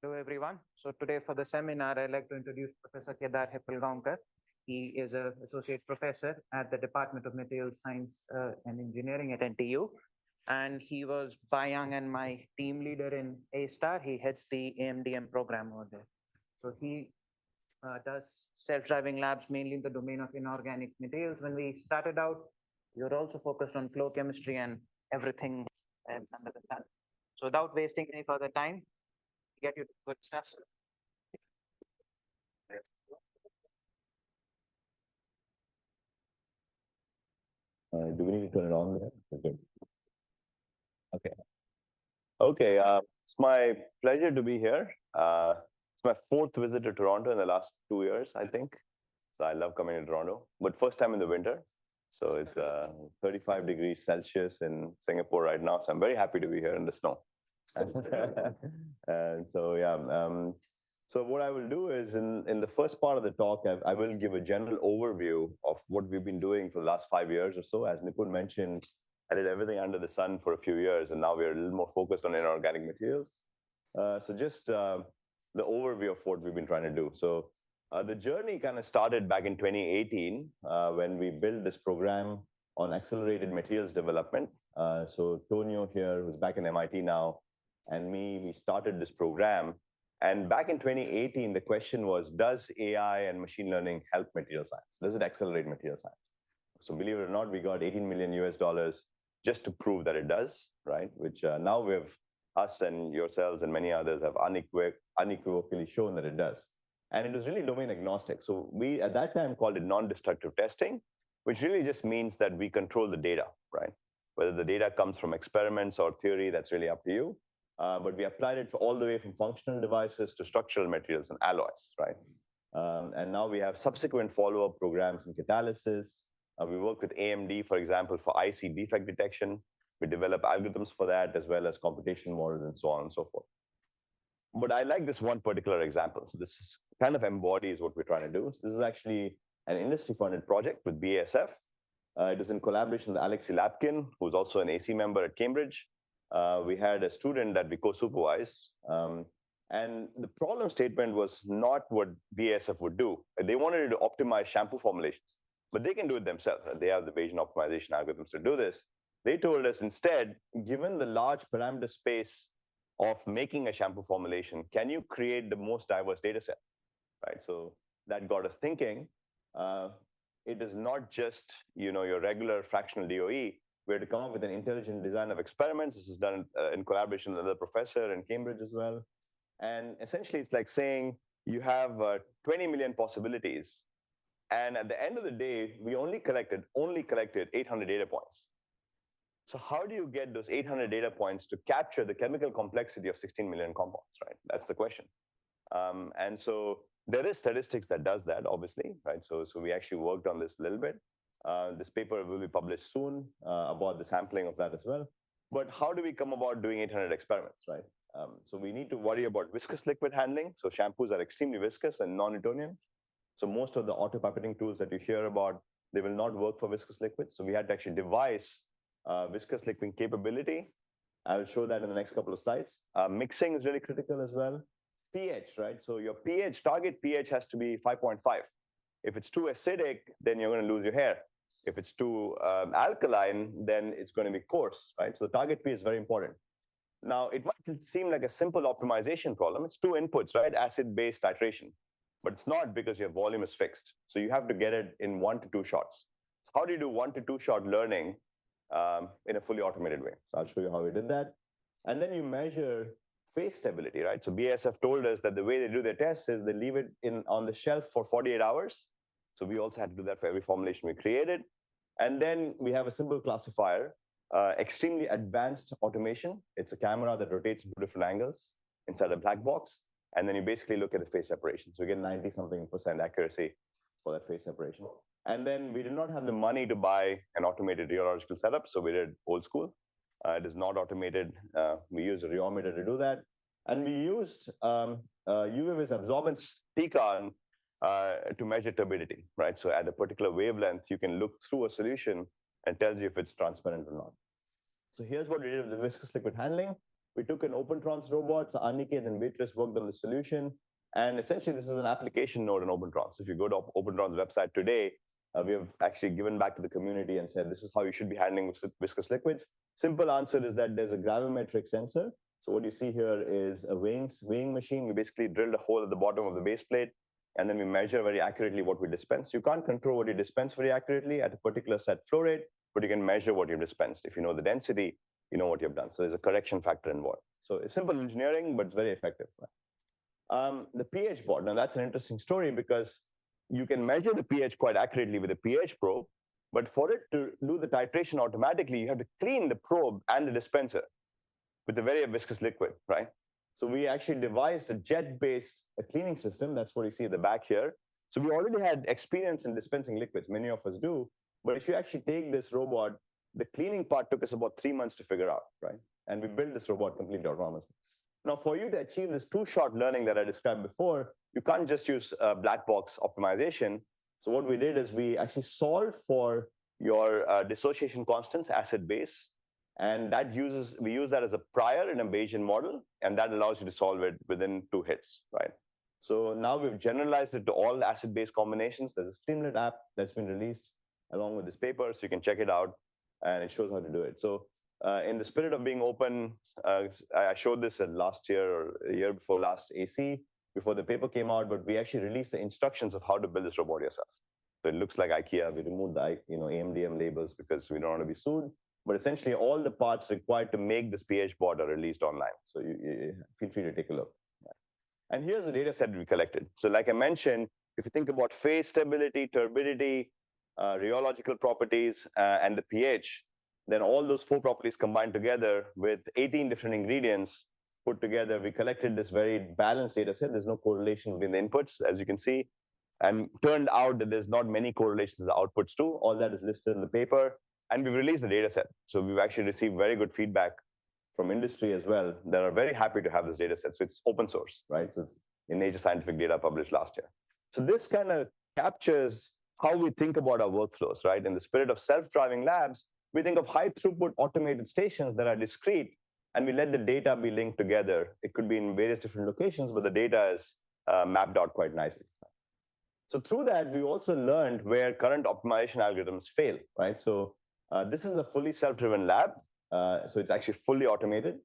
Hello, everyone. So today for the seminar, I'd like to introduce Professor Kedar Hippalgaonkar. He is an associate professor at the Department of Material Science and Engineering at NTU. And he was Bayang and my team leader in A-Star. He heads the AMDM program over there. So he does self-driving labs mainly in the domain of inorganic materials. When we started out, we were also focused on flow chemistry and everything else under the sun. So without wasting any further time, get you to good stuff. Do we need to turn it on there? Okay. Okay. Okay. It's my pleasure to be here. It's my fourth visit to Toronto in the last 2 years, I think. So I love coming to Toronto, but first time in the winter. So it's 35 degrees Celsius in Singapore right now. So I'm very happy to be here in the snow. And so, yeah. So what I will do is in the first part of the talk, I will give a general overview of what we've been doing for the last 5 years or so. As Nipun mentioned, I did everything under the sun for a few years, and now we're a little more focused on inorganic materials. So just the overview of what we've been trying to do. So the journey kind of started back in 2018 when we built this program on accelerated materials development. So Tonio here, who's back in MIT now, and me, we started this program. And back in 2018, the question was, does AI and machine learning help material science? Does it accelerate material science? So believe it or not, we got 18 million US dollars just to prove that it does, right? Which now us and yourselves and many others have unequivocally shown that it does. And it was really domain agnostic. So we, at that time, called it non-destructive testing, which really just means that we control the data, right? Whether the data comes from experiments or theory, that's really up to you. But we applied it all the way from functional devices to structural materials and alloys, right? And now we have subsequent follow-up programs in catalysis. We work with AMD, for example, for IC defect detection. We develop algorithms for that, as well as computation models and so on and so forth. But I like this one particular example. So this kind of embodies what we're trying to do. So this is actually an industry-funded project with BASF. It is in collaboration with Alexei Lapkin, who's also an AC member at Cambridge. We had a student that we co-supervised. And the problem statement was not what BASF would do. They wanted to optimize shampoo formulations, but they can do it themselves. They have the Bayesian optimization algorithms to do this. They told us instead, given the large parameter space of making a shampoo formulation, can you create the most diverse data set, right? So that got us thinking. It is not just your regular fractional DOE. We had to come up with an intelligent design of experiments. This is done in collaboration with another professor in Cambridge as well. And essentially, it's like saying you have 20 million possibilities. And at the end of the day, we only collected 800 data points. So how do you get those 800 data points to capture the chemical complexity of 16 million compounds, right? That's the question. And so there is statistics that does that, obviously, right? So we actually worked on this a little bit. This paper will be published soon about the sampling of that as well. But how do we come about doing 800 experiments, right? So we need to worry about viscous liquid handling. So shampoos are extremely viscous and non-Newtonian. So most of the auto-pipetting tools that you hear about, they will not work for viscous liquids. So we had to actually devise viscous liquid capability. I'll show that in the next couple of slides. Mixing is really critical as well. pH, right? So your pH, target pH has to be 5.5. If it's too acidic, then you're going to lose your hair. If it's too alkaline, then it's going to be coarse, right? So the target pH is very important. Now, it might seem like a simple optimization problem. It's two inputs, right? Acid-base titration. But it's not, because your volume is fixed. So you have to get it in 1 to 2 shots. So how do you do 1 to 2 shot learning in a fully automated way? So I'll show you how we did that. And then you measure phase stability, right? So BASF told us that the way they do their tests is they leave it on the shelf for 48 hours. So we also had to do that for every formulation we created. And then we have a simple classifier, extremely advanced automation. It's a camera that rotates in 2 different angles inside a black box. And then you basically look at the phase separation. So you get 90-something% accuracy for that phase separation. And then we did not have the money to buy an automated rheological setup. So we did old school. It is not automated. We used a rheometer to do that. And we used UV-vis absorbance TCON to measure turbidity, right? So at a particular wavelength, you can look through a solution and tells you if it's transparent or not. So here's what we did with the viscous liquid handling. We took an OpenTrons robot, so Aniket and Beatrice worked on the solution. And essentially, this is an application node in OpenTrons. So if you go to OpenTrons website today, we have actually given back to the community and said, this is how you should be handling viscous liquids. Simple answer is that there's a gravimetric sensor. So what you see here is a weighing machine. We basically drilled a hole at the bottom of the base plate, and then we measure very accurately what we dispense. You can't control what you dispense very accurately at a particular set flow rate, but you can measure what you've dispensed. If you know the density, you know what you've done. So there's a correction factor involved. So it's simple engineering, but it's very effective. The pH board, now that's an interesting story because you can measure the pH quite accurately with a pH probe, but for it to do the titration automatically, you have to clean the probe and the dispenser with a very viscous liquid, right? So we actually devised a jet-based cleaning system. That's what you see at the back here. So we already had experience in dispensing liquids. Many of us do. But if you actually take this robot, the cleaning part took us about 3 months to figure out, right? And we built this robot completely autonomously. Now, for you to achieve this two-shot learning that I described before, you can't just use black box optimization. So what we did is we actually solved for your dissociation constants, acid base, and we use that as a prior in a Bayesian model, and that allows you to solve it within 2 hits, right? So now we've generalized it to all acid-base combinations. There's a Streamlit app that's been released along with this paper, so you can check it out, and it shows how to do it. So in the spirit of being open, I showed this at last year or a year before last AC, before the paper came out, but we actually released the instructions of how to build this robot yourself. So it looks like IKEA. We removed the AMDM labels because we don't want to be sued. But essentially, all the parts required to make this pH board are released online. So you feel free to take a look. And here's the data set we collected. So like I mentioned, if you think about phase stability, turbidity, rheological properties, and the pH, then all those 4 properties combined together with 18 different ingredients put together, we collected this very balanced data set. There's no correlation between the inputs, as you can see. And turned out that there's not many correlations to the outputs too. All that is listed in the paper. And we've released the data set. So we've actually received very good feedback from industry as well that are very happy to have this data set. So it's open source, right? So it's in Nature Scientific Data published last year. So this kind of captures how we think about our workflows, right? In the spirit of self-driving labs, we think of high throughput automated stations that are discrete, and we let the data be linked together. It could be in various different locations, but the data is mapped out quite nicely. So through that, we also learned where current optimization algorithms fail, right? So this is a fully self-driven lab. So it's actually fully automated.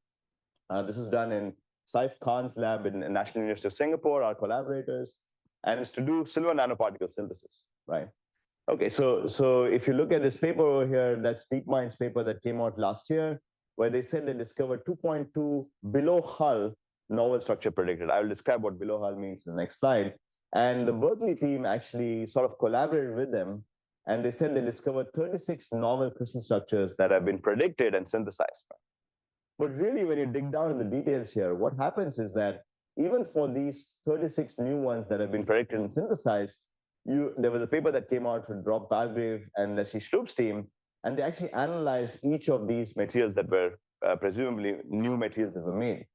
This is done in Saif Khan's lab in National University of Singapore, our collaborators, and it's to do silver nanoparticle synthesis, right? Okay, so if you look at this paper over here, that's DeepMind's paper that came out last year, where they said they discovered 2.2 below Hull novel structure predicted. I will describe what below Hull means in the next slide. And the Berkeley team actually sort of collaborated with them, and they said they discovered 36 novel crystal structures that have been predicted and synthesized. But really, when you dig down in the details here, what happens is that even for these 36 new ones that have been predicted and synthesized, there was a paper that came out with Rob Palgrave and Leslie Sloop's team, and they actually analyzed each of these materials that were presumably new materials that were made.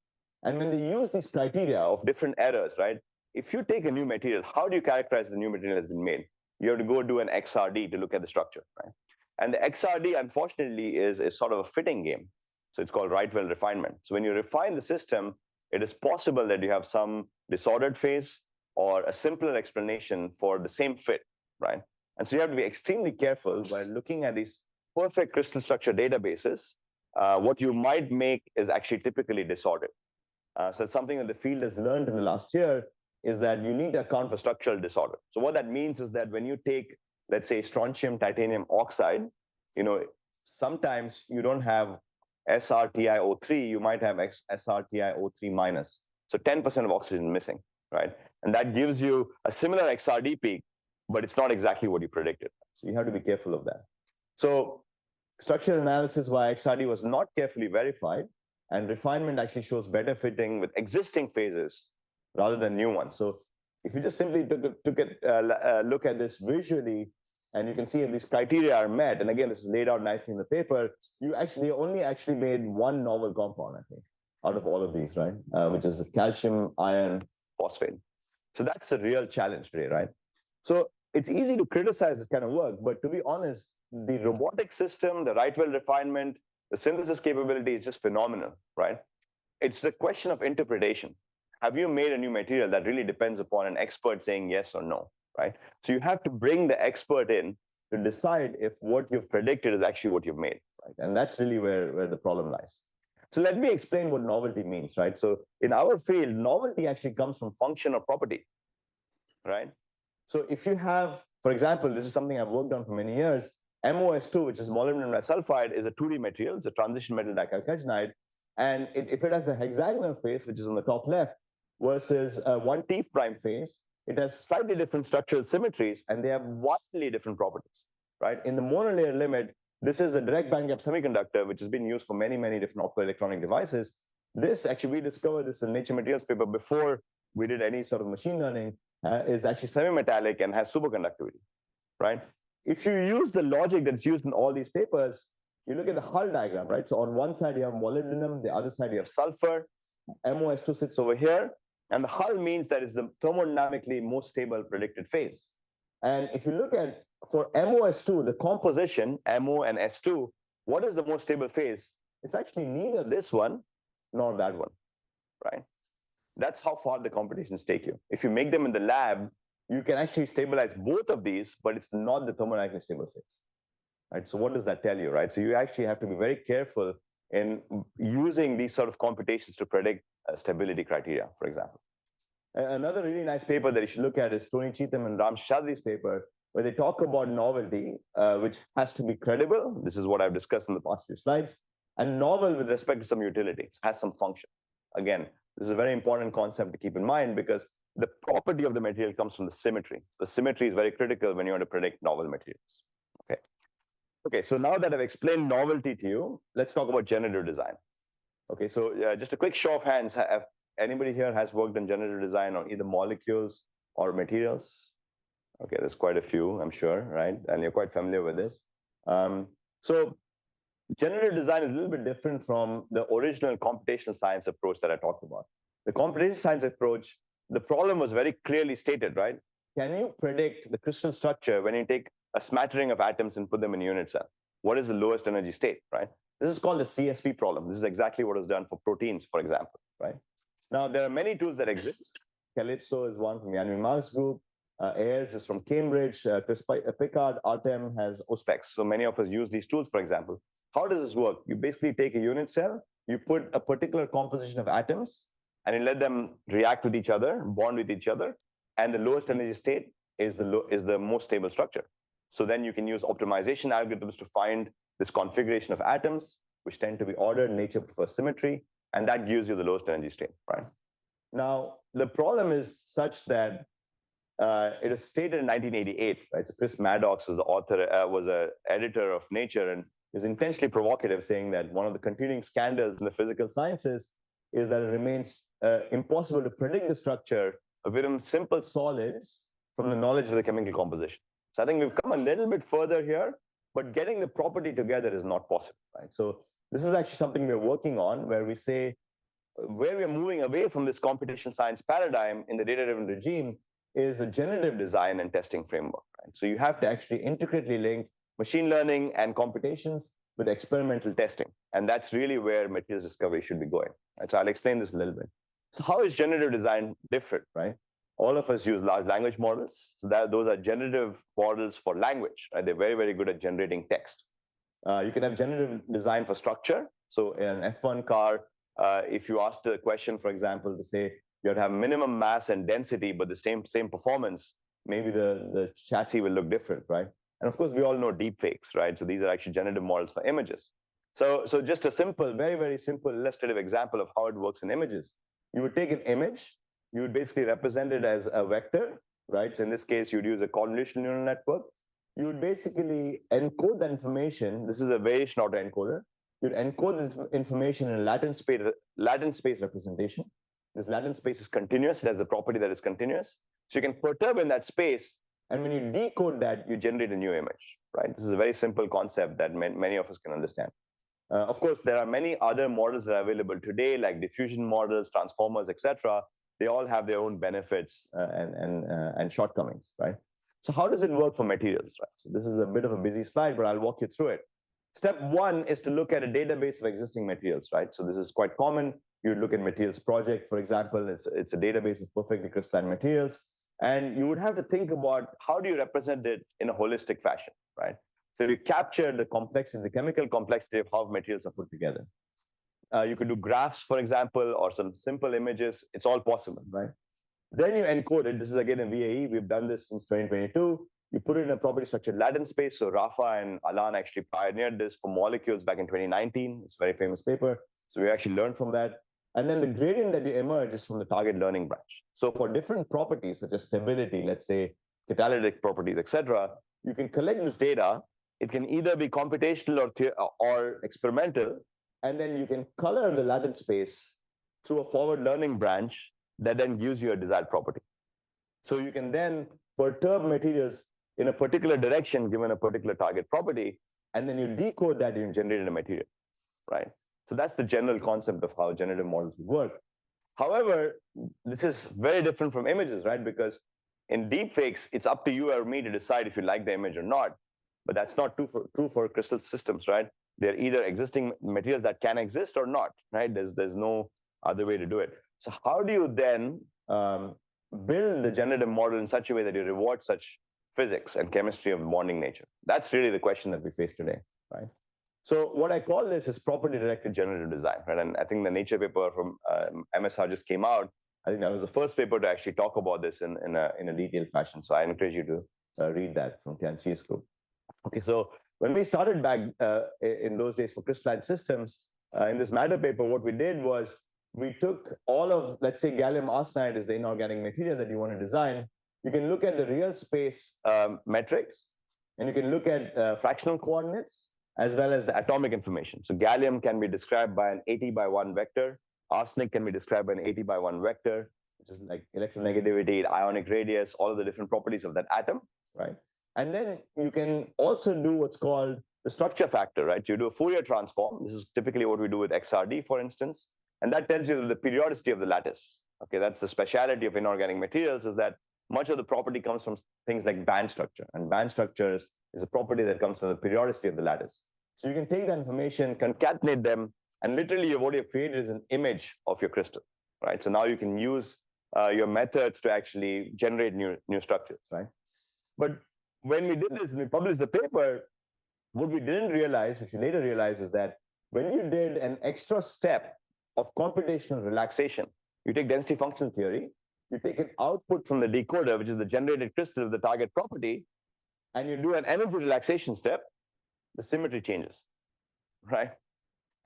And when they use these criteria of different errors, right? If you take a new material, how do you characterize the new material has been made? You have to go do an XRD to look at the structure, right? And the XRD, unfortunately, is sort of a fitting game. So it's called right-well refinement. So when you refine the system, it is possible that you have some disordered phase or a simpler explanation for the same fit, right? And so you have to be extremely careful while looking at these perfect crystal structure databases. What you might make is actually typically disordered. So it's something that the field has learned in the last year, is that you need to account for structural disorder. So what that means is that when you take, let's say, strontium titanium oxide, sometimes you don't have SRTiO3, you might have SRTiO3 minus. So 10% of oxygen missing, right? And that gives you a similar XRD peak, but it's not exactly what you predicted. So you have to be careful of that. So structural analysis via XRD was not carefully verified, and refinement actually shows better fitting with existing phases rather than new ones. So if you just simply look at this visually, and you can see if these criteria are met, and again, this is laid out nicely in the paper, they only actually made one novel compound, I think, out of all of these, right? Which is the calcium iron phosphate. So that's the real challenge today, right? So it's easy to criticize this kind of work, but to be honest, the robotic system, the right-well refinement, the synthesis capability is just phenomenal, right? it's the question of interpretation. Have you made a new material? That really depends upon an expert saying yes or no, right? So you have to bring the expert in to decide if what you've predicted is actually what you've made, right? And that's really where the problem lies. So let me explain what novelty means, right? So in our field, novelty actually comes from function or property, right? So if you have, for example, this is something I've worked on for many years, MOS2, which is molybdenum disulfide, is a 2D material. It's a transition metal dicalcagenide. And if it has a hexagonal face, which is on the top left, versus one teeth prime face, it has slightly different structural symmetries, and they have wildly different properties, right? In the monolayer limit, this is a direct bandgap semiconductor, which has been used for many, many different optoelectronic devices. This, actually, we discovered this in Nature Materials paper before we did any sort of machine learning, is actually semi-metallic and has superconductivity, right? If you use the logic that's used in all these papers, you look at the Hull diagram, right? So on one side, you have molybdenum, the other side, you have sulfur, MOS2 sits over here, and the Hull means that it's the thermodynamically most stable predicted phase. And if you look at, for MOS2, the composition, MO and S2, what is the most stable phase? It's actually neither this one nor that one, right? That's how far the computations take you. If you make them in the lab, you can actually stabilize both of these, but it's not the thermodynamically stable phase, right? So what does that tell you, right? So you actually have to be very careful in using these sort of computations to predict stability criteria, for example. Another really nice paper that you should look at is Tony Cheetham and Ram Shadri's paper, where they talk about novelty, which has to be credible. This is what I've discussed in the past few slides. And novel with respect to some utility, has some function. Again, this is a very important concept to keep in mind because the property of the material comes from the symmetry. The symmetry is very critical when you want to predict novel materials. Okay. Okay, so now that I've explained novelty to you, let's talk about generative design. Okay, so just a quick show of hands. Have anybody here has worked on generative design on either molecules or materials? Okay, there's quite a few, I'm sure, right? And you're quite familiar with this. So generative design is a little bit different from the original computational science approach that I talked about. The computational science approach, the problem was very clearly stated, right? Can you predict the crystal structure when you take a smattering of atoms and put them in a unit cell? What is the lowest energy state, right? This is called the CSP problem. This is exactly what was done for proteins, for example, right? Now, there are many tools that exist. Calypso is one from Yann Mark's group. Ayers is from Cambridge. Chris Pickard, Artem has OSPEX. So many of us use these tools, for example. How does this work? You basically take a unit cell, you put a particular composition of atoms, and you let them react with each other, bond with each other, and the lowest energy state is the most stable structure. So then you can use optimization algorithms to find this configuration of atoms, which tend to be ordered. Nature prefers symmetry, and that gives you the lowest energy state, right? Now, the problem is such that it was stated in 1988, right? So Chris Maddox was the author, was an editor of Nature, and is intentionally provocative, saying that one of the continuing scandals in the physical sciences is that it remains impossible to predict the structure of even simple solids from the knowledge of the chemical composition. So I think we've come a little bit further here, but getting the property together is not possible, right? So this is actually something we're working on, where we say, where we're moving away from this computational science paradigm in the data-driven regime is a generative design and testing framework, right? So you have to actually intricately link machine learning and computations with experimental testing. And that's really where materials discovery should be going. Right? So I'll explain this a little bit. So how is generative design different, right? All of us use large language models. So those are generative models for language, right? They're very, very good at generating text. You can have generative design for structure. So in an F1 car, if you asked a question, for example, to say you have to have minimum mass and density, but the same performance, maybe the chassis will look different, right? And of course, we all know deep fakes, right? So these are actually generative models for images. So just a simple, very, very simple illustrative example of how it works in images. You would take an image, you would basically represent it as a vector, right? So in this case, you'd use a convolutional neural network. You would basically encode that information. This is a variation autoencoder. You'd encode this information in a latent space representation. This latent space is continuous. It has the property that is continuous. So you can perturb in that space. And when you decode that, you generate a new image, right? This is a very simple concept that many of us can understand. Of course, there are many other models that are available today, like diffusion models, transformers, etc. They all have their own benefits and shortcomings, right? So how does it work for materials, right? So this is a bit of a busy slide, but I'll walk you through it. Step one is to look at a database of existing materials, right? So this is quite common. You look at materials project, for example, it's a database of perfectly crystalline materials. And you would have to think about how do you represent it in a holistic fashion, right? So you capture the complexity, the chemical complexity of how materials are put together. You could do graphs, for example, or some simple images. It's all possible, right? Then you encode it. This is again a VAE. We've done this since 2022. You put it in a property structured lattice space. So Rafa and Alan actually pioneered this for molecules back in 2019. It's a very famous paper. So we actually learned from that. And then the gradient that you emerge is from the target learning branch. So for different properties, such as stability, let's say catalytic properties, etc., you can collect this data. It can either be computational or experimental. And then you can color the lattice space through a forward learning branch that then gives you a desired property. So you can then perturb materials in a particular direction given a particular target property, and then you decode that and you generate a material, right? So that's the general concept of how generative models work. However, this is very different from images, right? Because in deepfakes, it's up to you or me to decide if you like the image or not. But that's not true for crystal systems, right? They're either existing materials that can exist or not, right? There's no other way to do it. So how do you then build the generative model in such a way that you reward such physics and chemistry of bonding nature? That's really the question that we face today, right? So what I call this is property-directed generative design, right? And I think the Nature paper from MSR just came out. I think that was the first paper to actually talk about this in a detailed fashion. So I encourage you to read that from Tianqi's group. Okay, so when we started back in those days for crystalline systems, in this matter paper, what we did was we took all of, let's say, gallium arsenide is the inorganic material that you want to design. You can look at the real space metrics, and you can look at fractional coordinates, as well as the atomic information. So gallium can be described by an 80 by 1 vector. Arsenic can be described by an 80 by 1 vector, which is like electronegativity, ionic radius, all of the different properties of that atom, right? And then you can also do what's called the structure factor, right? So you do a Fourier transform. This is typically what we do with XRD, for instance. And that tells you the periodicity of the lattice. Okay, that's the speciality of inorganic materials, is that much of the property comes from things like band structure. And band structures is a property that comes from the periodicity of the lattice. So you can take that information, concatenate them, and literally what you've created is an image of your crystal, right? So now you can use your methods to actually generate new structures, right? But when we did this and we published the paper, what we didn't realize, which we later realized, is that when you did an extra step of computational relaxation, you take density functional theory, you take an output from the decoder, which is the generated crystal of the target property, and you do an energy relaxation step, the symmetry changes, right?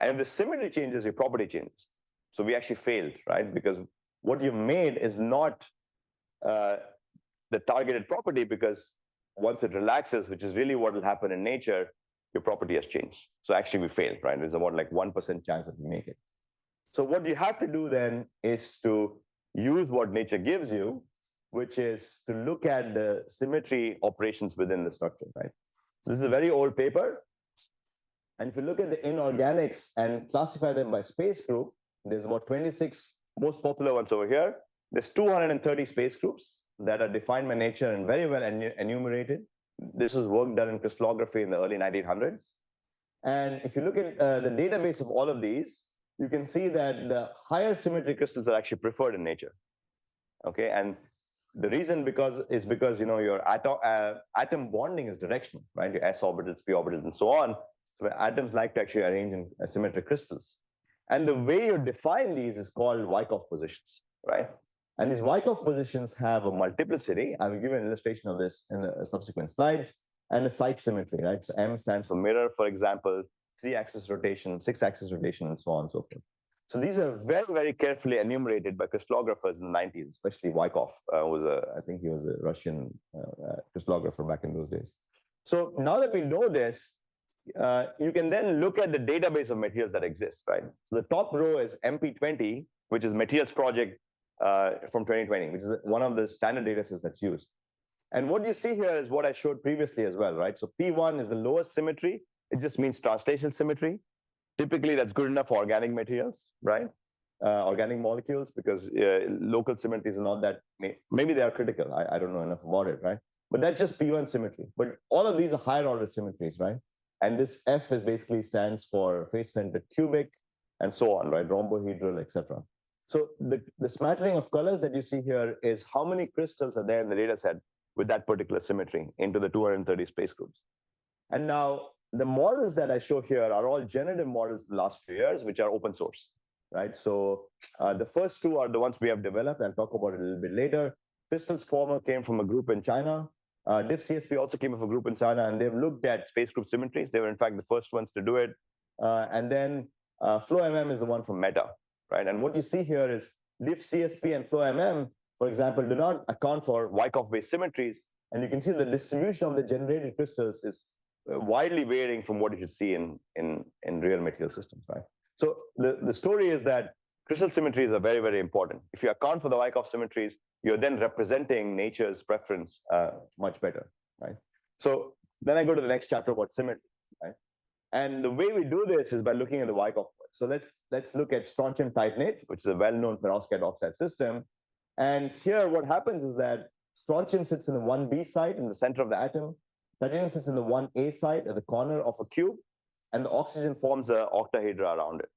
And if the symmetry changes, your property changes. So we actually failed, right? Because what you've made is not the targeted property, because once it relaxes, which is really what will happen in nature, your property has changed. So actually we failed, right? There's about like 1% chance that we make it. So what you have to do then is to use what nature gives you, which is to look at the symmetry operations within the structure, right? This is a very old paper. And if you look at the inorganics and classify them by space group, there's about 26 most popular ones over here. There's 230 space groups that are defined by nature and very well enumerated. This was work done in crystallography in the early 1900s. And if you look at the database of all of these, you can see that the higher symmetry crystals are actually preferred in nature. Okay, and the reason is because you know your atom bonding is directional, right? Your s orbitals, p orbitals, and so on. So atoms like to actually arrange in symmetric crystals. And the way you define these is called Wyckoff positions, right? And these Wyckoff positions have a multiplicity. I will give an illustration of this in the subsequent slides, and a site symmetry, right? So M stands for mirror, for example, 3-axis rotation, 6-axis rotation, and so on and so forth. So these are very, very carefully enumerated by crystallographers in the 90s, especially Wyckoff I think he was a Russian crystallographer back in those days. So now that we know this, you can then look at the database of materials that exist, right? So the top row is MP20, which is Materials Project from 2020, which is one of the standard data sets that's used. And what you see here is what I showed previously as well, right? So P1 is the lowest symmetry. It just means translational symmetry. Typically, that's good enough for organic materials, right? Organic molecules, because local symmetries are not that, maybe they are critical. I don't know enough about it, right? But that's just P1 symmetry. But all of these are higher order symmetries, right? And this F is basically stands for face-centered cubic. and so on, right? Rhombohedral, etc. So the smattering of colors that you see here is how many crystals are there in the data set with that particular symmetry into the 230 space groups. And now the models that I show here are all generative models in the last few years, which are open source, right? So the first two are the ones we have developed. I'll talk about it a little bit later. Crystals Former came from a group in China. DiffCSP also came from a group in China, and they've looked at space group symmetries. They were, in fact, the first ones to do it. And then FlowMM is the one from Meta, right? And what you see here is DiffCSP and FlowMM, for example, do not account for Wyckoff-based symmetries. And you can see the distribution of the generated crystals is widely varying from what you should see in real material systems, right? So the story is that crystal symmetries are very, very important. If you account for the Wyckoff symmetries, you're then representing nature's preference much better, right? So then I go to the next chapter about symmetry, right? And the way we do this is by looking at the Wyckoff. So let's look at strontium titanate, which is a well-known perovskite oxide system. And here what happens is that strontium sits in the 1b site in the center of the atom. Titanium sits in the 1a site at the corner of a cube, and the oxygen forms an octahedra around it,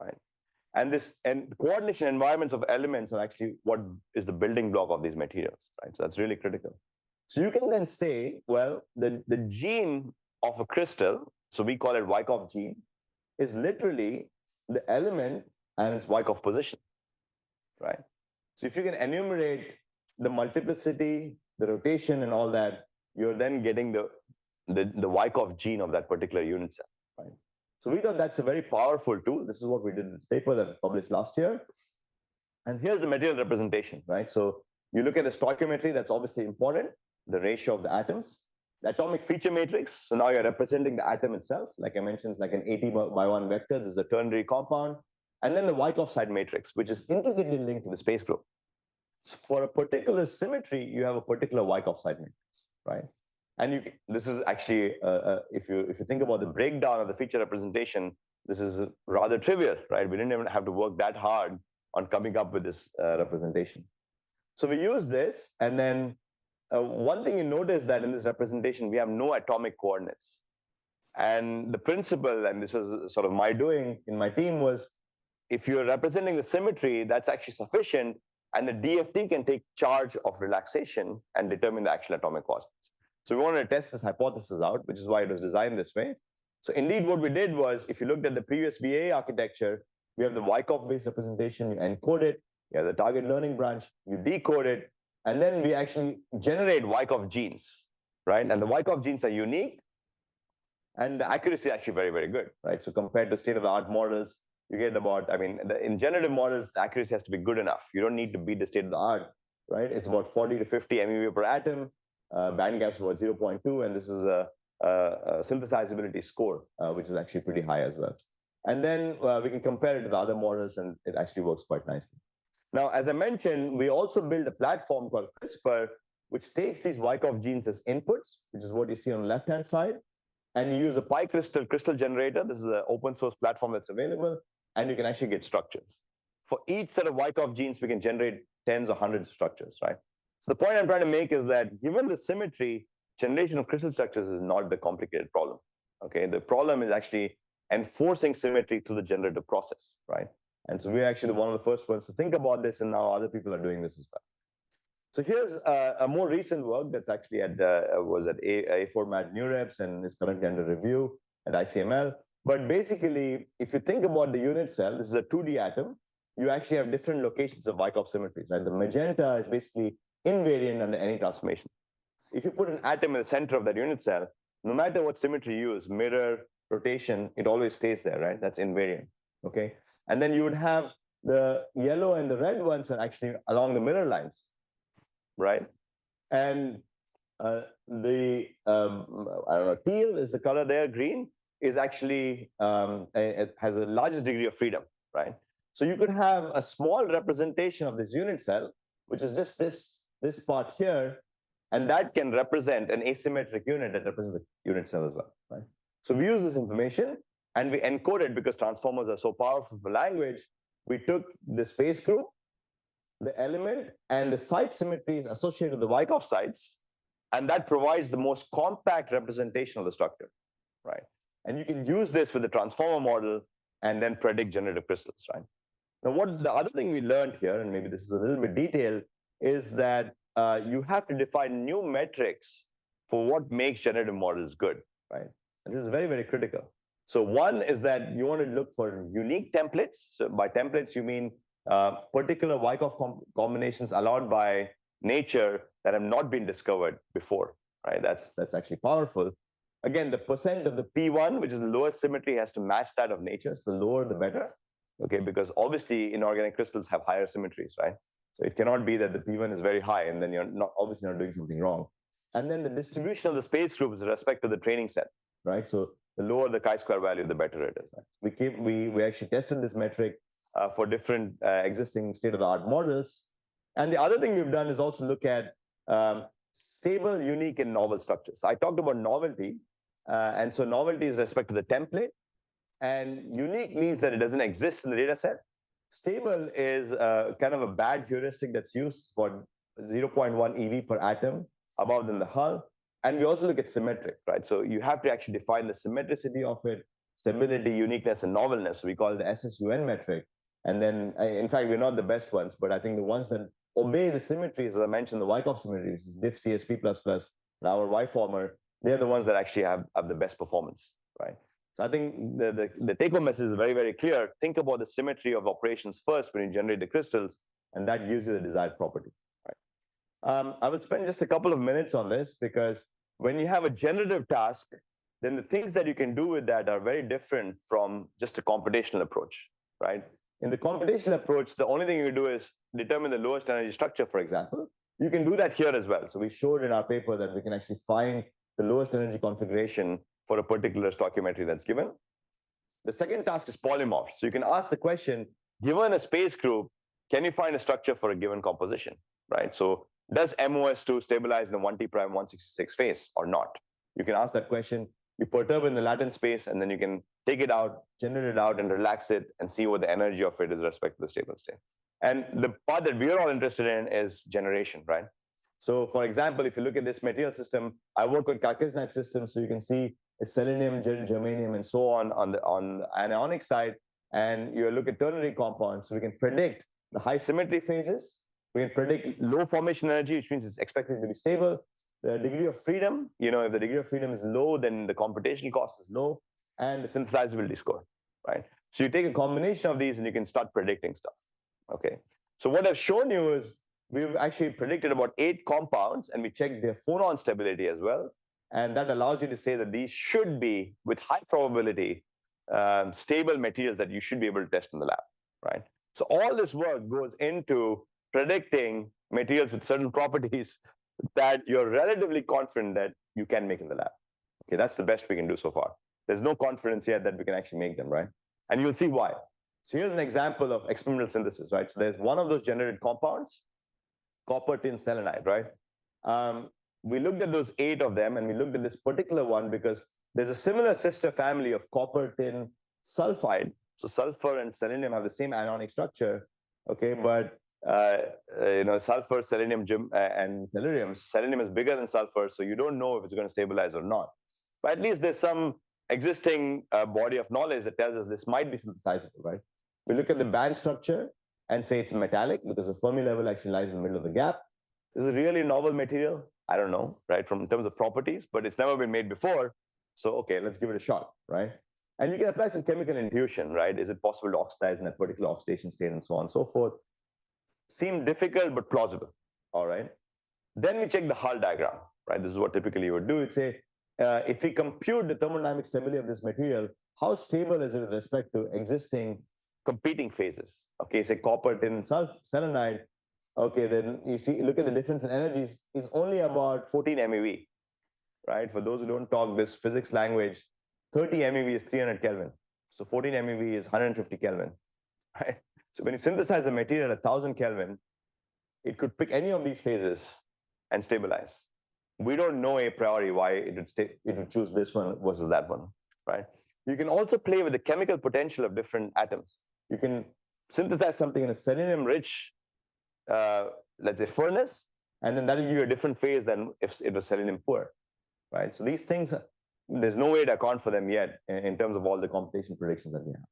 right? And coordination environments of elements are actually what is the building block of these materials, right? So that's really critical. So you can then say, well, the gene of a crystal, so we call it Wyckoff gene, is literally the element and its Wyckoff position, right? So if you can enumerate the multiplicity, the rotation, and all that, you're then getting the Wyckoff gene of that particular unit cell, right? So we thought that's a very powerful tool. This is what we did in this paper that was published last year. And here's the material representation, right? So you look at the stoichiometry, that's obviously important, the ratio of the atoms. The atomic feature matrix, so now you're representing the atom itself. Like I mentioned, it's like an 80 by 1 vector. This is a ternary compound. And then the Wyckoff side matrix, which is intricately linked to the space group. So for a particular symmetry, you have a particular Wyckoff side matrix, right? And this is actually, if you think about the breakdown of the feature representation, this is rather trivial, right? We didn't even have to work that hard on coming up with this representation. So we use this, and then one thing you notice that in this representation, we have no atomic coordinates. And the principle, and this was sort of my doing in my team, was if you're representing the symmetry, that's actually sufficient, and the DFT can take charge of relaxation and determine the actual atomic coordinates. So we wanted to test this hypothesis out, which is why it was designed this way. So indeed, what we did was, if you looked at the previous VA architecture, we have the Wyckoff-based representation, you encode it, you have the target learning branch, you decode it, and then we actually generate Wyckoff genes, right? And the Wyckoff genes are unique, and the accuracy is actually very, very good, right? So compared to state-of-the-art models, you get about, in generative models, the accuracy has to be good enough. You don't need to beat the state-of-the-art, right? It's about 40 to 50 MeV per atom. Band gap's about 0.2, and this is a synthesizability score, which is actually pretty high as well. And then we can compare it to the other models, and it actually works quite nicely. Now, as I mentioned, we also built a platform called CRISPR, which takes these Wyckoff genes as inputs, which is what you see on the left-hand side, and you use a crystal generator. This is an open source platform that's available, and you can actually get structures. For each set of Wyckoff genes, we can generate tens or hundreds of structures, right? So the point I'm trying to make is that given the symmetry, generation of crystal structures is not the complicated problem, okay? The problem is actually enforcing symmetry through the generative process, right? And so we're actually one of the first ones to think about this, and now other people are doing this as well. So here's a more recent work that's actually was at A4MAT NeurEPS and is currently under review at ICML. But basically, if you think about the unit cell, this is a 2D atom, you actually have different locations of Wyckoff symmetries, right? The magenta is basically invariant under any transformation. If you put an atom in the center of that unit cell, no matter what symmetry you use, mirror, rotation, it always stays there, right? That's invariant, okay? And then you would have the yellow and the red ones are actually along the mirror lines, right? And the, teal is the color there, green, is actually, it has the largest degree of freedom, right? So you could have a small representation of this unit cell, which is just this part here, and that can represent an asymmetric unit that represents the unit cell as well, right? So we use this information, and we encode it because transformers are so powerful for language. We took the space group, the element, and the site symmetries associated with the Wyckoff sites, and that provides the most compact representation of the structure, right? And you can use this with the transformer model and then predict generative crystals, right? Now, what the other thing we learned here, and maybe this is a little bit detailed, is that you have to define new metrics for what makes generative models good, right? And this is very, very critical. So one is that you want to look for unique templates. So by templates, you mean particular Wyckoff combinations allowed by nature that have not been discovered before, right? That's actually powerful. Again, the percent of the P1, which is the lowest symmetry, has to match that of nature. So the lower, the better. Okay, because obviously inorganic crystals have higher symmetries, right? So it cannot be that the P1 is very high and then you're not obviously not doing something wrong. And then the distribution of the space group is with respect to the training set, right? So the lower the chi-square value, the better it is. Right? We actually tested this metric for different existing state-of-the-art models. And the other thing we've done is also look at stable, unique, and novel structures. I talked about novelty, and so novelty is with respect to the template. And unique means that it doesn't exist in the data set. Stable is kind of a bad heuristic that's used for 0.1 EV per atom above than the hull. And we also look at symmetric, right? So you have to actually define the symmetricity of it, stability, uniqueness, and novelness. We call it the SSUN metric. And then, in fact, we're not the best ones, but I think the ones that obey the symmetries, as I mentioned, the Wyckoff symmetry, which is diff CSP++, and our Y-former, they're the ones that actually have the best performance, right? So I think the take-home message is very, very clear. Think about the symmetry of operations first when you generate the crystals, and that gives you the desired property. Right? I will spend just a couple of minutes on this because when you have a generative task, then the things that you can do with that are very different from just a computational approach, right? In the computational approach, the only thing you do is determine the lowest energy structure, for example. You can do that here as well. So we showed in our paper that we can actually find the lowest energy configuration for a particular stoichiometry that's given. The second task is polymorph. So you can ask the question, given a space group, can you find a structure for a given composition, right? So does MOS2 stabilize in the 1T prime 166 phase or not? You can ask that question. You perturb in the latent space, and then you can take it out, generate it out, and relax it, and see what the energy of it is with respect to the stable state. And the part that we're all interested in is generation, right? So for example, if you look at this material system, I work with Kakisnak systems, so you can see selenium, germanium, and so on the anionic side, and you look at ternary compounds, so we can predict the high symmetry phases. We can predict low formation energy, which means it's expected to be stable. The degree of freedom, if the degree of freedom is low, then the computational cost is low, and the synthesizability score, right? So you take a combination of these and you can start predicting stuff, okay? So what I've shown you is we've actually predicted about 8 compounds, and we checked their phonon stability as well. And that allows you to say that these should be, with high probability, stable materials that you should be able to test in the lab, right? So all this work goes into predicting materials with certain properties that you're relatively confident that you can make in the lab. Okay, that's the best we can do so far. There's no confidence yet that we can actually make them, right? And you'll see why. So here's an example of experimental synthesis, right? So there's one of those generated compounds, copper tin selenide, right? We looked at those 8 of them, and we looked at this particular one because there's a similar sister family of copper tin sulfide. So sulfur and selenium have the same anionic structure, okay? But sulfur, selenium, and tellurium. Selenium is bigger than sulfur, so you don't know if it's going to stabilize or not. But at least there's some existing body of knowledge that tells us this might be synthesizable, right? We look at the band structure and say it's metallic because the Fermi level actually lies in the middle of the gap. This is a really novel material. I don't know, right, from in terms of properties, but it's never been made before. So, okay, let's give it a shot, right? And you can apply some chemical intuition, right? Is it possible to oxidize in a particular oxidation state and so on and so forth? Seem difficult, but plausible, all right? Then we check the Hull diagram, right? This is what typically you would do. You'd say, if we compute the thermodynamic stability of this material, how stable is it with respect to existing competing phases? Okay, say copper, tin, selenide. Okay, then you see, look at the difference in energies is only about 14 MeV, right? For those who don't talk this physics language, 30 MeV is 300 Kelvin. So 14 MeV is 150 Kelvin, right? So when you synthesize a material at 1000 Kelvin, it could pick any of these phases and stabilize. We don't know a priori why it would choose this one versus that one, right? You can also play with the chemical potential of different atoms. You can synthesize something in a selenium-rich, let's say, furnace, and then that'll give you a different phase than if it was selenium-poor, right? So these things, there's no way to account for them yet in terms of all the computation predictions that we have.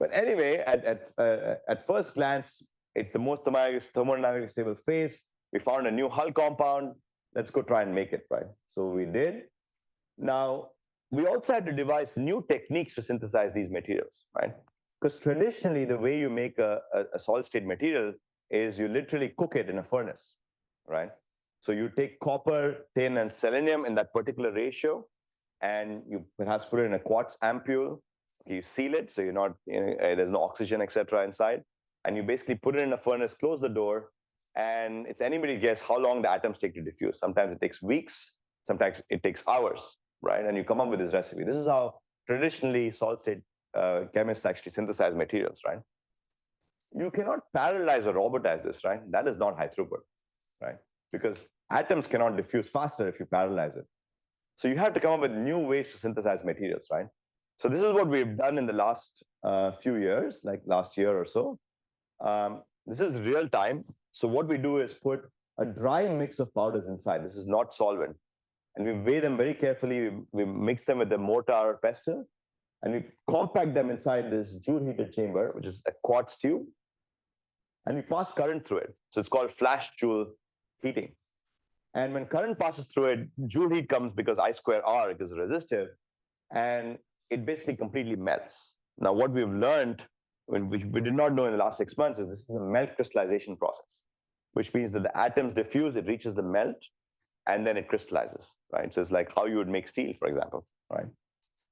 But anyway, at first glance, it's the most thermodynamically stable phase. We found a new hull compound. Let's go try and make it, right? So we did. Now, we also had to devise new techniques to synthesize these materials, right? Because traditionally, the way you make a solid state material is you literally cook it in a furnace, right? So you take copper, tin, and selenium in that particular ratio, and you perhaps put it in a quartz ampule. You seal it, so you're not, there's no oxygen, etc. inside. And you basically put it in a furnace, close the door, and it's anybody's guess how long the atoms take to diffuse. Sometimes it takes weeks, sometimes it takes hours, right? And you come up with this recipe. This is how traditionally solid-state chemists actually synthesize materials, right? You cannot parallelize or robotize this, right? That is not high throughput, right? Because atoms cannot diffuse faster if you parallelize it. So you have to come up with new ways to synthesize materials, right? So this is what we've done in the last few years, like last year or so. This is real time. So what we do is put a dry mix of powders inside. This is not solvent. And we weigh them very carefully. We mix them with the mortar or pestle, and we compact them inside this joule-heated chamber, which is a quartz tube. And we pass current through it. So it's called flash joule heating. And when current passes through it, joule heat comes because I square R is resistive, and it basically completely melts. Now, what we've learned, which we did not know in the last 6 months, is this is a melt crystallization process, which means that the atoms diffuse, it reaches the melt, and then it crystallizes, right? So it's like how you would make steel, for example, right?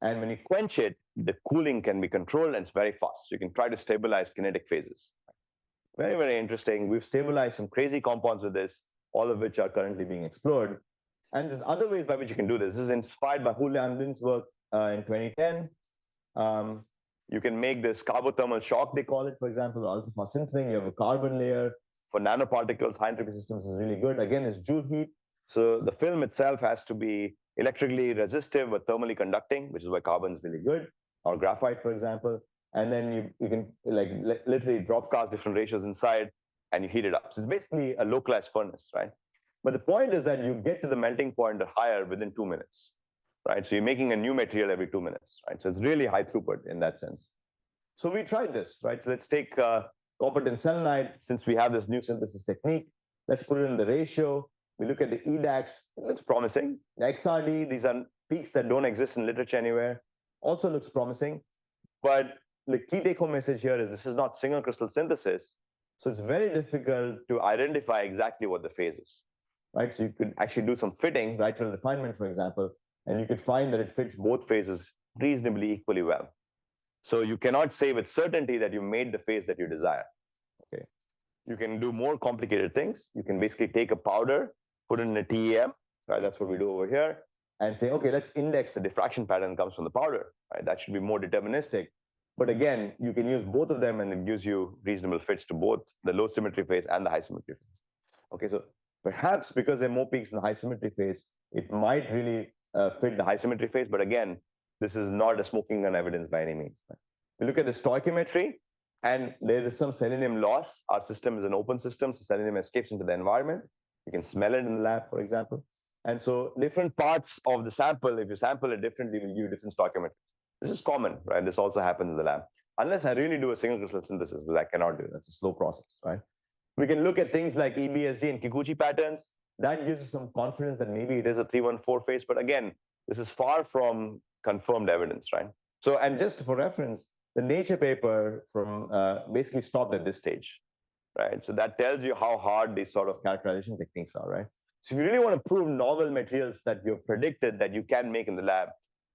And when you quench it, the cooling can be controlled, and it's very fast. So you can try to stabilize kinetic phases. Very, very interesting. We've stabilized some crazy compounds with this, all of which are currently being explored. And there's other ways by which you can do this. This is inspired by Julian Lin's work in 2010. You can make this carbothermal shock, they call it, for example, ultra-fast sintering. You have a carbon layer. For nanoparticles, high entropy systems is really good. Again, it's joule heat. So the film itself has to be electrically resistive but thermally conducting, which is why carbon is really good, or graphite, for example. And then you can like literally drop cast different ratios inside, and you heat it up. So it's basically a localized furnace, right? But the point is that you get to the melting point or higher within 2 minutes, right? So you're making a new material every 2 minutes, right? So it's really high throughput in that sense. So we tried this, right? So let's take copper tin selenide. Since we have this new synthesis technique, let's put it in the ratio. We look at the EDAX. It looks promising. The XRD, these are peaks that don't exist in literature anywhere. Also looks promising. But the key take-home message here is this is not single crystal synthesis. So it's very difficult to identify exactly what the phase is, right? So you could actually do some fitting, right, refinement, for example, and you could find that it fits both phases reasonably equally well. So you cannot say with certainty that you made the phase that you desire, okay? You can do more complicated things. You can basically take a powder, put it in a TEM, right? That's what we do over here, and say, okay, let's index the diffraction pattern that comes from the powder, right? That should be more deterministic. But again, you can use both of them, and it gives you reasonable fits to both the low symmetry phase and the high symmetry phase. Okay, so perhaps because there are more peaks in the high symmetry phase, it might really fit the high symmetry phase. But again, this is not a smoking gun evidence by any means. We look at the stoichiometry, and there is some selenium loss. Our system is an open system, so selenium escapes into the environment. You can smell it in the lab, for example. And so different parts of the sample, if you sample it differently, will give you different stoichiometry. This is common, right? This also happens in the lab. Unless I really do a single crystal synthesis, which I cannot do. That's a slow process, right? We can look at things like EBSD and Kikuchi patterns. That gives us some confidence that maybe it is a 314 phase. But again, this is far from confirmed evidence, right? So, and just for reference, the Nature paper from basically stopped at this stage, right? So that tells you how hard these sort of characterization techniques are, right? So if you really want to prove novel materials that you've predicted that you can make in the lab,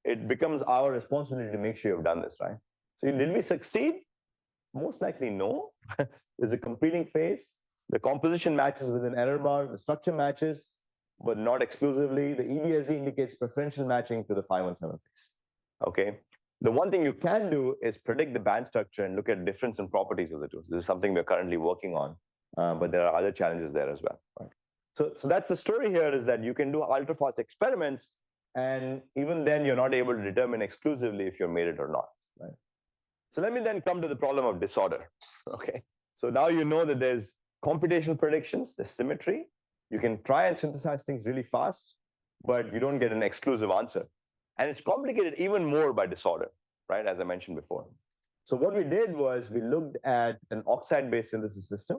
it becomes our responsibility to make sure you've done this, right? So did we succeed? Most likely no. There's a competing phase. The composition matches with an error bar. The structure matches, but not exclusively. The EBSD indicates preferential matching to the 517 phase. Okay. The one thing you can do is predict the band structure and look at difference in properties of the two. This is something we're currently working on, but there are other challenges there as well. Right? So that's the story here, is that you can do ultra-fast experiments, and even then you're not able to determine exclusively if you're made it or not. Right? So let me then come to the problem of disorder. Okay. So now you know that there's computational predictions, there's symmetry. You can try and synthesize things really fast, but you don't get an exclusive answer. And it's complicated even more by disorder, right? As I mentioned before. So what we did was we looked at an oxide-based synthesis system.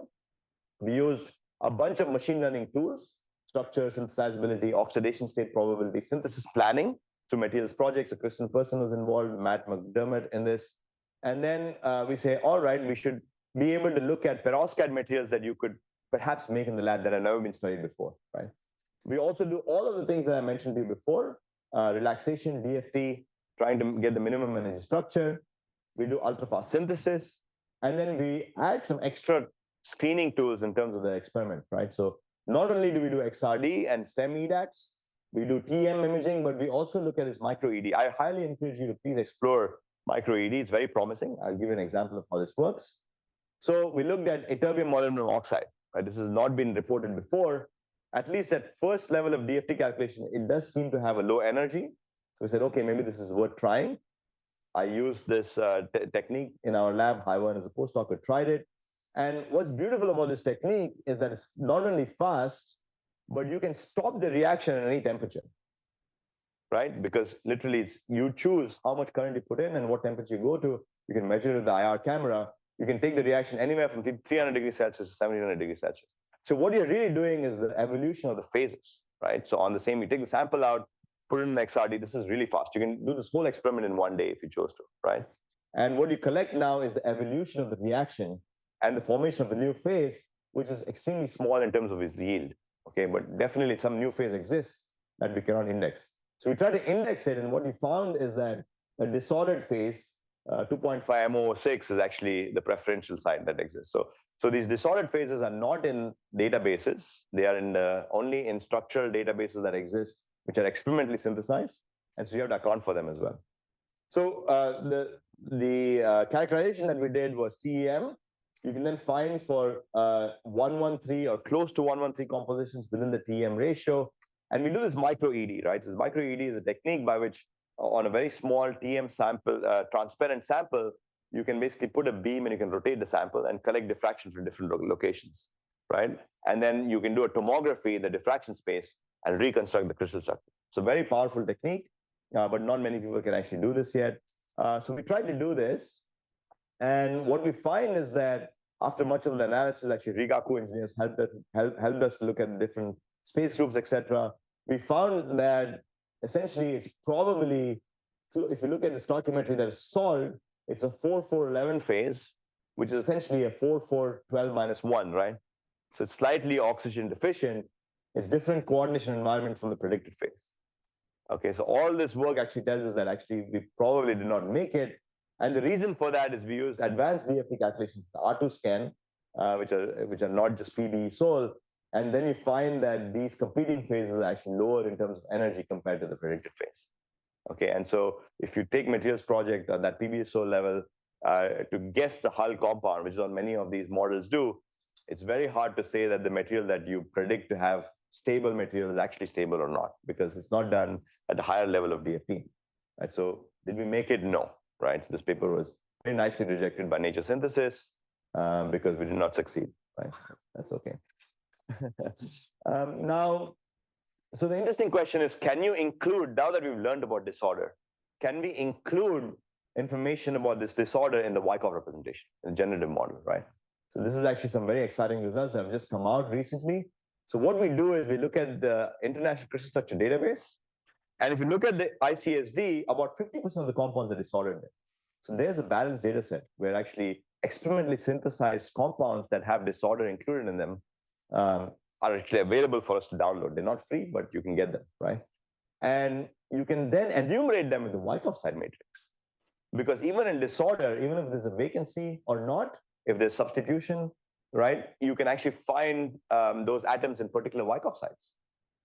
We used a bunch of machine learning tools, structure, synthesizability, oxidation state probability, synthesis planning through materials projects. A Kristen Person was involved, Matt McDermott in this. And then we say, all right, we should be able to look at perovskite materials that you could perhaps make in the lab that have never been studied before, right? We also do all of the things that I mentioned to you before, relaxation, DFT, trying to get the minimum energy structure. We do ultra-fast synthesis, and then we add some extra screening tools in terms of the experiment, right? So not only do we do XRD and STEM EDAX, we do TM imaging, but we also look at this micro-ED. I highly encourage you to please explore micro-ED. It's very promising. I'll give you an example of how this works. So we looked at ytterbium molybdenum oxide, right? This has not been reported before. At least at first level of DFT calculation, it does seem to have a low energy. So we said, okay, maybe this is worth trying. I used this technique in our lab. Haiwan as a postdoc who tried it. And what's beautiful about this technique is that it's not only fast, but you can stop the reaction at any temperature, right? Because literally it's, you choose how much current you put in and what temperature you go to. You can measure it with the IR camera. You can take the reaction anywhere from 300 degrees Celsius to 1700 degrees Celsius. So what you're really doing is the evolution of the phases, right? So on the same, you take the sample out, put it in an XRD. This is really fast. You can do this whole experiment in one day if you chose to, right? And what you collect now is the evolution of the reaction and the formation of the new phase, which is extremely small in terms of its yield. Okay, but definitely some new phase exists that we cannot index. So we try to index it, and what we found is that a disordered phase, 2.5 MO6 is actually the preferential site that exists. So these disordered phases are not in databases. They are in only in structural databases that exist, which are experimentally synthesized. And so you have to account for them as well. So the characterization that we did was TEM. You can then find for 113 or close to 113 compositions within the TEM ratio. And we do this micro-ED, right? So this micro-ED is a technique by which on a very small TM sample, transparent sample, you can basically put a beam and you can rotate the sample and collect diffraction from different locations, right? And then you can do a tomography in the diffraction space and reconstruct the crystal structure. So very powerful technique, but not many people can actually do this yet. So we tried to do this. And what we find is that after much of the analysis, actually Rigaku engineers helped us to look at different space groups, etc. We found that essentially it's probably, so if you look at the stoichiometry that is solved, it's a 4-4-11 phase, which is essentially a 4-4-12-1, right? So it's slightly oxygen deficient. It's different coordination environment from the predicted phase. Okay, so all this work actually tells us that actually we probably did not make it. And the reason for that is we use advanced DFT calculations, the R2 scan, which are not just PBE Sol. And then you find that these competing phases are actually lower in terms of energy compared to the predicted phase. Okay, and so if you take materials project on that PBSO level to guess the hull compound, which is what many of these models do, it's very hard to say that the material that you predict to have stable material is actually stable or not, because it's not done at a higher level of DFT. Right? So did we make it? No. Right? So this paper was very nicely rejected by Nature Synthesis because we did not succeed. Right? That's okay. Now, so the interesting question is, can you include, now that we've learned about disorder, can we include information about this disorder in the Wyckoff representation, in the generative model, right? So this is actually some very exciting results that have just come out recently. So what we do is we look at the International Crystal Structure Database, and if you look at the ICSD, about 50% of the compounds are disordered there. So there's a balanced data set where actually experimentally synthesized compounds that have disorder included in them are actually available for us to download. They're not free, but you can get them, right? And you can then enumerate them in the Wyckoff side matrix. Because even in disorder, even if there's a vacancy or not, if there's substitution, right, you can actually find those atoms in particular Wyckoff sites.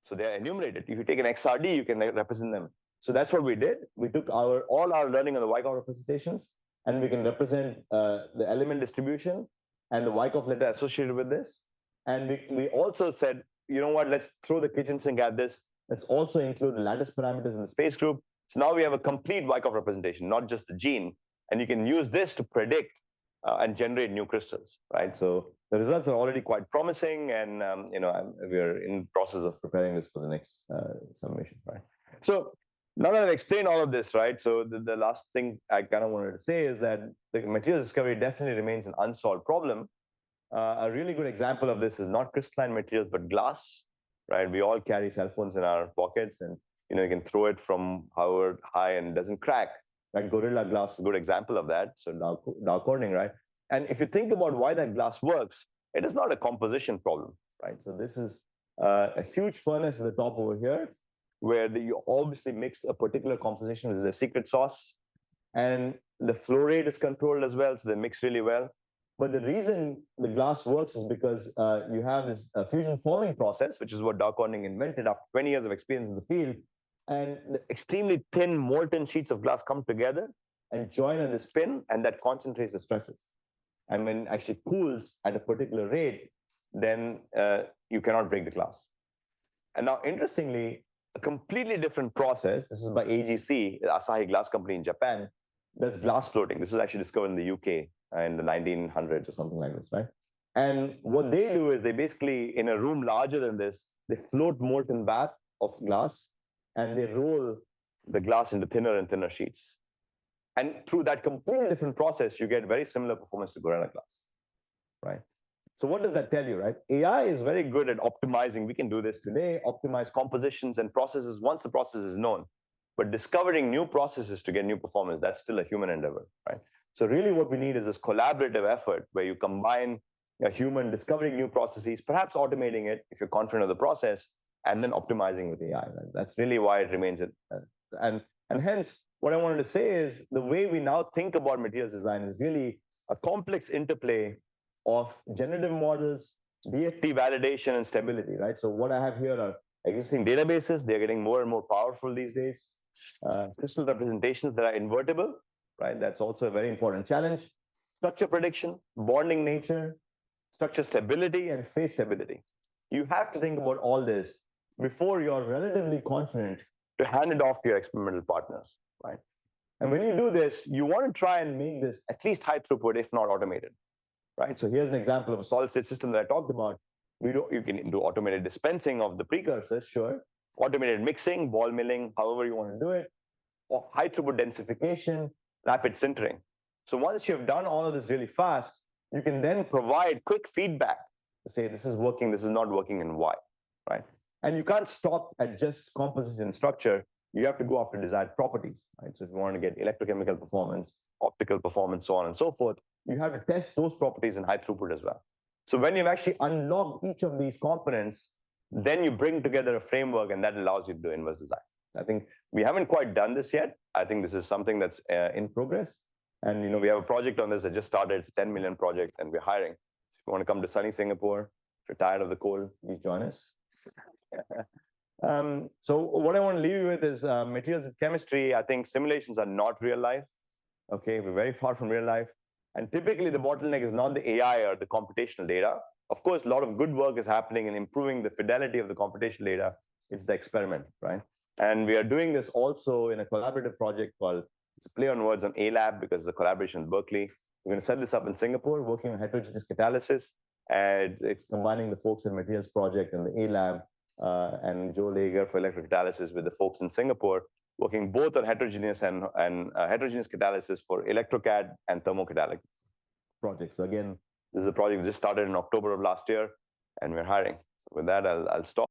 So they're enumerated. If you take an XRD, you can represent them. So that's what we did. We took all our learning on the Wyckoff representations, and we can represent the element distribution and the Wyckoff letter associated with this. And we also said, you know what, let's throw the kitchen sink at this. Let's also include the lattice parameters in the space group. So now we have a complete Wyckoff representation, not just the gene. And you can use this to predict and generate new crystals, right? So the results are already quite promising, and we're in the process of preparing this for the next submission, right? So Now that I've explained all of this, right? So the last thing I kind of wanted to say is that the materials discovery definitely remains an unsolved problem. A really good example of this is not crystalline materials, but glass, right? We all carry cell phones in our pockets, and you can throw it from however high and it doesn't crack. Like Gorilla Glass is a good example of that. So Dow Corning, right? And if you think about why that glass works, it is not a composition problem, right? So this is a huge furnace at the top over here, where you obviously mix a particular composition, which is the secret sauce, and the flow rate is controlled as well, so they mix really well. But the reason the glass works is because you have this fusion forming process, which is what Dow Corning invented after 20 years of experience in the field. And the extremely thin molten sheets of glass come together and join on the spin, and that concentrates the stresses. And when it actually cools at a particular rate, then you cannot break the glass. And now, interestingly, a completely different process, this is by AGC, the Asahi Glass Company in Japan, does glass floating. This was actually discovered in the UK in the 1900s or something like this, right? And what they do is they basically, in a room larger than this, they float molten bath of glass, and they roll the glass into thinner and thinner sheets. And through that completely different process, you get very similar performance to Gorilla Glass, right? So what does that tell you, right? AI is very good at optimizing. We can do this today, optimize compositions and processes once the process is known. But discovering new processes to get new performance, that's still a human endeavor, right? So really what we need is this collaborative effort where you combine a human discovering new processes, perhaps automating it if you're confident of the process, and then optimizing with AI. Right? That's really why it remains it. And hence, what I wanted to say is the way we now think about materials design is really a complex interplay of generative models, DFT validation, and stability, right? So what I have here are existing databases. They're getting more and more powerful these days. Crystal representations that are invertible, right? That's also a very important challenge. Structure prediction, bonding nature, structure stability, and phase stability. You have to think about all this before you're relatively confident to hand it off to your experimental partners, right? And when you do this, you want to try and make this at least high throughput, if not automated, right? So here's an example of a solid-state system that I talked about. You can do automated dispensing of the precursors, sure. Automated mixing, ball milling, however you want to do it, or high-throughput densification, rapid sintering. So once you've done all of this really fast, you can then provide quick feedback to say, this is working, this is not working, and why, right? And you can't stop at just composition and structure. You have to go after desired properties, right? So if you want to get electrochemical performance, optical performance, so on and so forth, you have to test those properties in high throughput as well. So when you've actually unlocked each of these components, then you bring together a framework, and that allows you to do inverse design. I think we haven't quite done this yet. I think this is something that's in progress. And we have a project on this that just started. It's a 10 million project, and we're hiring. So if you want to come to sunny Singapore, if you're tired of the cold, please join us. So what I want to leave you with is materials and chemistry. I think simulations are not real life. Okay, we're very far from real life. And typically the bottleneck is not the AI or the computational data. Of course, a lot of good work is happening in improving the fidelity of the computational data. It's the experiment, right? And we are doing this also in a collaborative project called, it's a play on words on A-Lab, because it's a collaboration with Berkeley. We're going to set this up in Singapore, working on heterogeneous catalysis. And it's combining the folks in Materials Project and the A-Lab and Joe Lager for electrocatalysis with the folks in Singapore, working both on heterogeneous and heterogeneous catalysis for electrocad and thermocatalytic projects. So again, this is a project we just started in October of last year, and we're hiring. So with that, I'll stop.